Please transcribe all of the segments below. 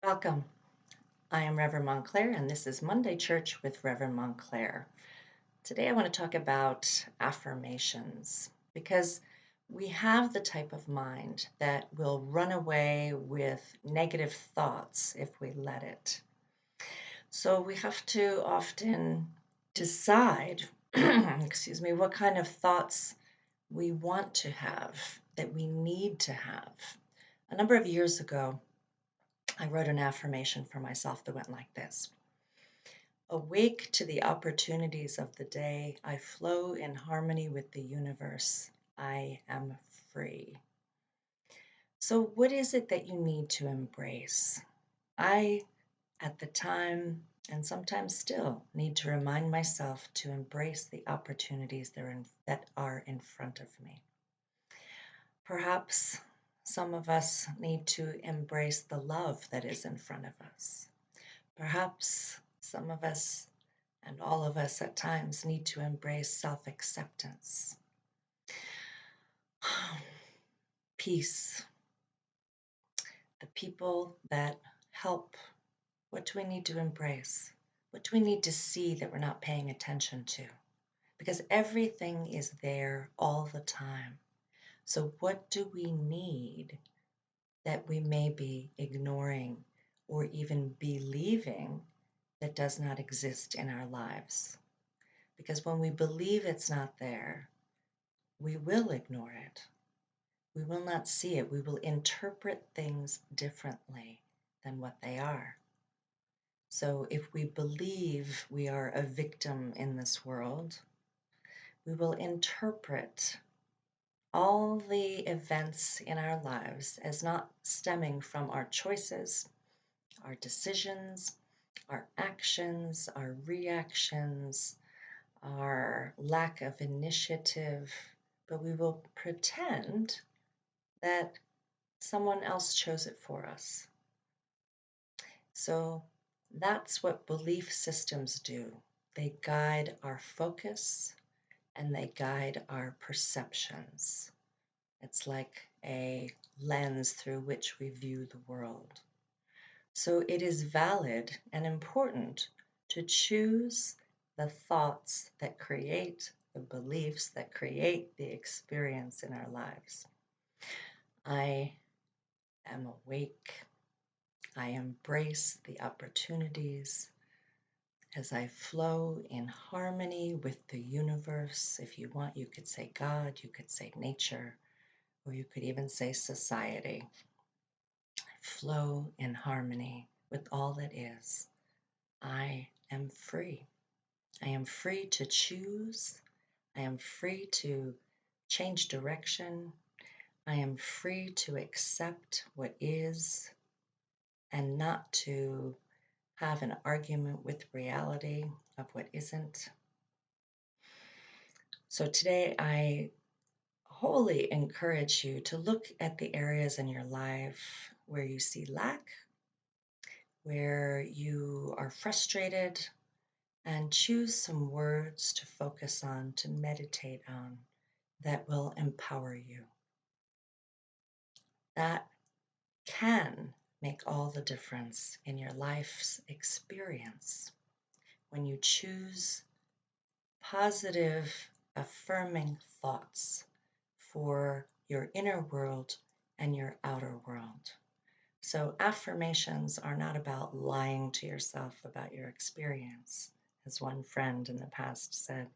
Welcome. I am Reverend Montclair, and this is Monday Church with Reverend Montclair. Today, I want to talk about affirmations because we have the type of mind that will run away with negative thoughts if we let it. So we have to often decide, what kind of thoughts we want to have, that we need to have. A number of years ago, I wrote an affirmation for myself that went like this. Awake to the opportunities of the day, I flow in harmony with the universe. I am free. So, what is it that you need to embrace? I, at the time, and sometimes still, need to remind myself to embrace the opportunities that are in front of me. Perhaps some of us need to embrace the love that is in front of us. Perhaps some of us and all of us at times need to embrace self acceptance, peace, the people that help. What do we need to embrace? What do we need to see that we're not paying attention to? Because everything is there all the time. So, what do we need that we may be ignoring or even believing that does not exist in our lives? Because when we believe it's not there, we will ignore it. We will not see it. We will interpret things differently than what they are. So if we believe we are a victim in this world, we will interpret all the events in our lives as not stemming from our choices, our decisions, our actions, our reactions, our lack of initiative, but we will pretend that someone else chose it for us. So that's what belief systems do. They guide our focus and they guide our perceptions. It's like a lens through which we view the world. So it is valid and important to choose the thoughts that create the beliefs that create the experience in our lives. I am awake. I embrace the opportunities as I flow in harmony with the universe. If you want, you could say God, you could say nature, or you could even say society. I flow in harmony with all that is. I am free. I am free to choose. I am free to change direction. I am free to accept what is and not to have an argument with reality of what isn't. So today I wholly encourage you to look at the areas in your life where you see lack, where you are frustrated, and choose some words to focus on, to meditate on, that will empower you. That can make all the difference in your life's experience when you choose positive, affirming thoughts for your inner world and your outer world. So, affirmations are not about lying to yourself about your experience, as one friend in the past said,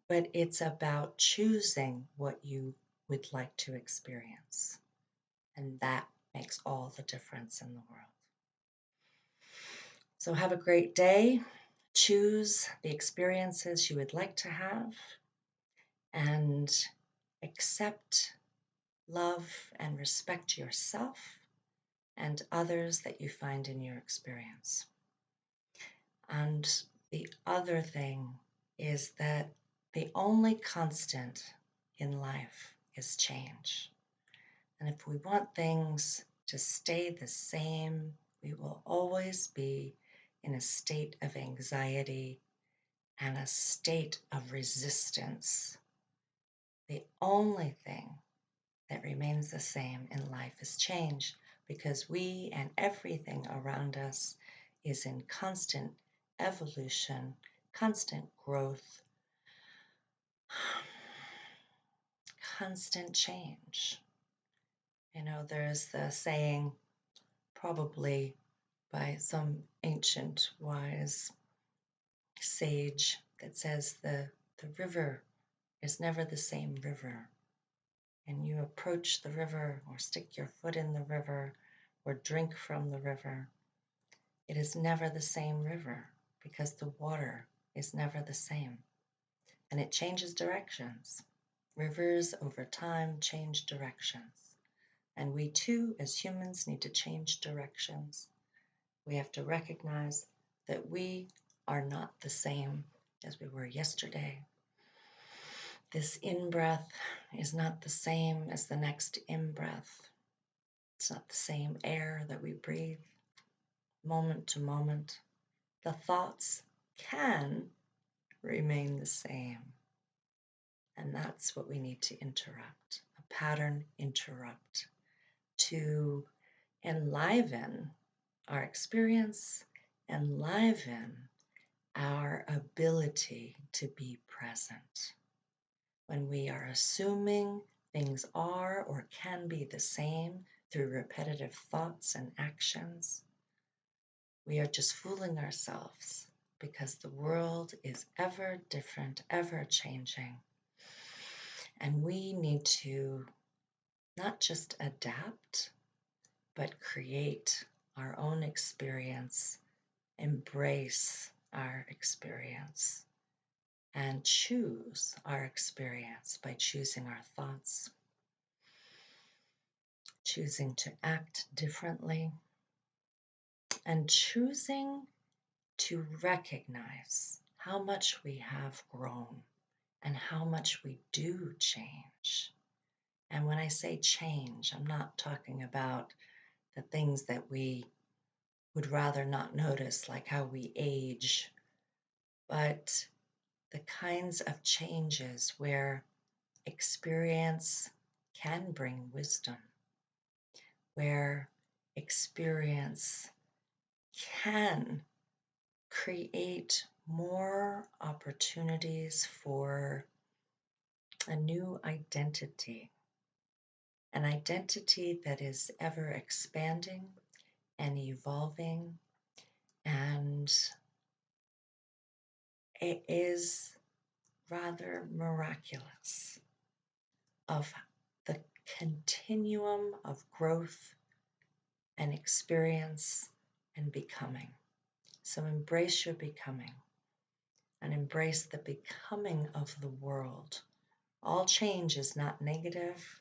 but it's about choosing what you would like to experience. And that makes all the difference in the world. So, have a great day. Choose the experiences you would like to have and accept, love, and respect yourself and others that you find in your experience. And the other thing is that the only constant in life is change. And if we want things to stay the same, we will always be in a state of anxiety and a state of resistance. The only thing that remains the same in life is change. because we and everything around us is in constant evolution, constant growth, constant change. There's the saying, probably by some ancient wise sage, that says the river is never the same river. And you approach the river or stick your foot in the river or drink from the river. It is never the same river because the water is never the same. And it changes directions. Rivers over time change directions. And we too, as humans, need to change directions. We have to recognize that we are not the same as we were yesterday. This in-breath is not the same as the next in-breath. It's not the same air that we breathe, moment to moment. The thoughts can remain the same. And that's what we need to interrupt, a pattern interrupt, to enliven our experience, enliven our ability to be present. When we are assuming things are or can be the same through repetitive thoughts and actions, we are just fooling ourselves because the world is ever different, ever changing. And we need to not just adapt, but create our own experience, embrace our experience, and choose our experience by choosing our thoughts, choosing to act differently, and choosing to recognize how much we have grown and how much we do change. And when I say change, I'm not talking about the things that we would rather not notice, like how we age, but the kinds of changes where experience can bring wisdom, where experience can create more opportunities for a new identity, an identity that is ever expanding and evolving, and it is rather miraculous of the continuum of growth and experience and becoming. So embrace your becoming and embrace the becoming of the world. All change is not negative,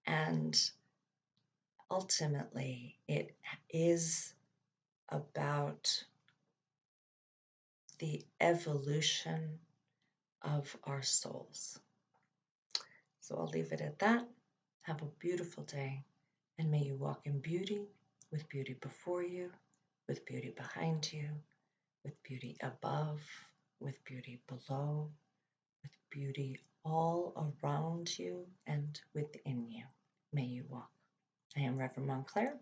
and ultimately it is about the evolution of our souls. So I'll leave it at that. Have a beautiful day, and may you walk in beauty, with beauty before you, with beauty behind you, with beauty above, with beauty below, with beauty all around you and within you. May you walk. I am Reverend Montclair,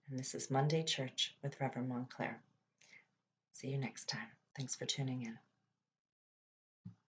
and this is Monday Church with Reverend Montclair. See you next time. Thanks for tuning in.